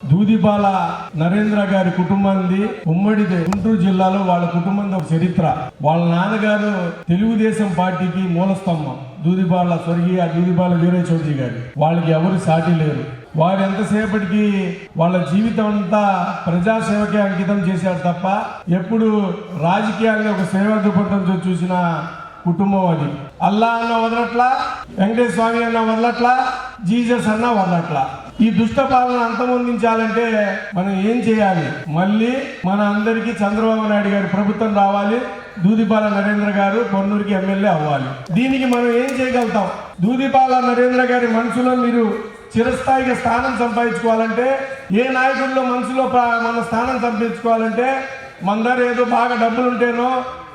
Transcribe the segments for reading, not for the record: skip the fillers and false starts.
దూదిపాల నరేంద్ర గారి కుటుంబాన్ని ఉమ్మడి గుంటూరు జిల్లాలో వాళ్ళ కుటుంబం ఒక చరిత్ర. వాళ్ళ నాన్నగారు తెలుగుదేశం పార్టీకి మూలస్తంభం. స్వర్గీయ దూదిపాల వీరయ్య చౌదరి గారు. వాళ్ళకి ఎవరు సాటి లేరు. వారు ఎంతసేపటికి వాళ్ళ జీవితం అంతా ప్రజాసేవకే అంకితం చేశారు తప్ప ఎప్పుడు రాజకీయాన్ని ఒక సేవా దృక్పథంతో చూసిన కుటుంబం అది. అల్లా అన్న వదలట్లా, వెంకటేశ్వర స్వామి అన్న వదలట్లా, జీసస్ అన్న వదలట్లా. ఈ దుష్ట పాలన అంతమొందించాలంటే మనం ఏం చేయాలి? మళ్ళీ మన అందరికీ చంద్రబాబు నాయుడు గారి ప్రభుత్వం రావాలి. దూదిపాల నరేంద్ర గారు పొన్నూరుకి ఎమ్మెల్యే అవ్వాలి. దీనికి మనం ఏం చేయగలుగుతాం? దూదిపాల నరేంద్ర గారి మనసులో మీరు చిరస్థాయిగా స్థానం సంపాదించుకోవాలంటే, ఏ నాయకుల్లో మనసులో మన స్థానం సంపాదించుకోవాలంటే, మన దగ్గర ఏదో బాగా డబ్బులు ఉంటేనో,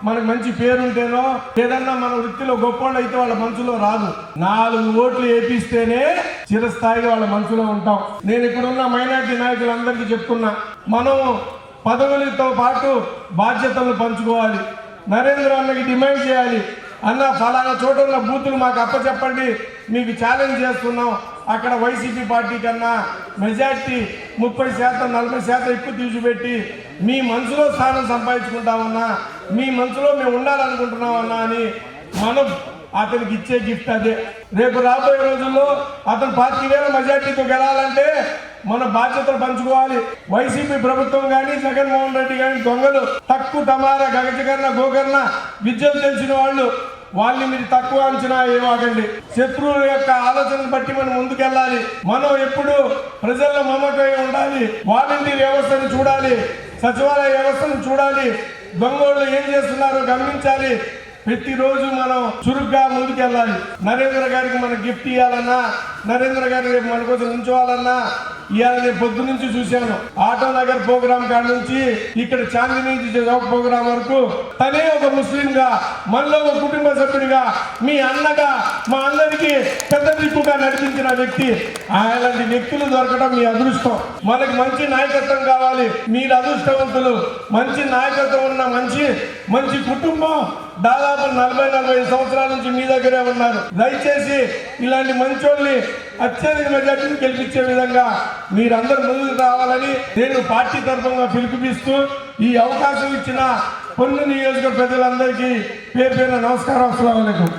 మనకు మంచి పేరుంటేనో, ఏదన్నా మన వృత్తిలో గొప్పోళ్ళు అయితే వాళ్ళ మనసులో రాదు. 4 ఓట్లు వేపిస్తేనే చిరస్థాయిగా వాళ్ళ మనసులో ఉంటాం. నేను ఇక్కడున్న మైనార్టీ నాయకులందరికీ చెప్తున్నా, మనం పదవులతో పాటు బాధ్యతలను పంచుకోవాలి. నరేంద్ర అన్నకి డిమాండ్ చేయాలి, అన్న ఫలానా చోట ఉన్న బూతులు మాకు అప్పచెప్పండి, మీకు ఛాలెంజ్ చేస్తున్నాం. అక్కడ వైసీపీ పార్టీ కన్నా మెజార్టీ 30% 40% ఎక్కువ తీసిపెట్టి మీ మనసులో స్థానం సంపాదించుకుంటామన్నా, మీ మనసులో మేము ఉండాలనుకుంటున్నామన్నా అని మనం అతనికి ఇచ్చే గిఫ్ట్ అదే. రేపు రాబోయే రోజుల్లో అతను 40,000 మెజార్టీతో గెలాలంటే మన బాధ్యతలు పంచుకోవాలి. వైసీపీ ప్రభుత్వం కానీ, జగన్మోహన్ రెడ్డి కానీ దొంగలు, తక్కువ తమారా గగజగర్ణ గోకర్ణ విద్యలు తెలిసిన వాళ్ళని మీరు తక్కువ అంచనా వేయకండి. శత్రువుల యొక్క ఆలోచనను బట్టి మనం ముందుకెళ్ళాలి. మనం ఎప్పుడు ప్రజల్లో మమకమై ఉండాలి. వాలంటీర్ వ్యవస్థను చూడాలి, సచివాలయ వ్యవస్థను చూడాలి, దొంగోళ్ళు ఏం చేస్తున్నారో గమనించాలి. ప్రతిరోజు మనం చురుగ్గా ముందుకెళ్ళాలి. నరేంద్ర గారికి మనం గిఫ్ట్ ఇవ్వాలన్నా, నరేంద్ర గారి రేపు మన కోసం ఉంచుకోవాలన్నా, ఇవాళ నేను పొద్దు నుంచి చూశాను. ఆటో నగర్ ప్రోగ్రామ్ కాడ నుంచి ఇక్కడ చాందినీ చౌక్ ప్రోగ్రాం వరకు తనే ఒక ముస్లింగా, మనలో ఒక కుటుంబ సభ్యుడిగా, మీ అన్నగా, మా అందరికీ పెద్ద దిక్కుగా నడిపించిన వ్యక్తి. అలాంటి వ్యక్తులు దొరకడం మీ అదృష్టం. మనకి మంచి నాయకత్వం కావాలి. మీరు అదృష్టవంతులు. మంచి నాయకత్వం ఉన్న మంచి కుటుంబం దాదాపు 40-45 సంవత్సరాల నుంచి మీ దగ్గరే ఉన్నారు. దయచేసి ఇలాంటి మంచోళ్ళని అత్యధిక మెజార్టీని గెలిపించే విధంగా మీరందరూ ముందుకు రావాలని నేను పార్టీ తరఫున పిలుపునిస్తూ ఈ అవకాశం ఇచ్చిన పొన్నూరు నియోజకవర్గ ప్రజలందరికీ పేరు పేరున నమస్కారం. అస్సలాము అలైకుం.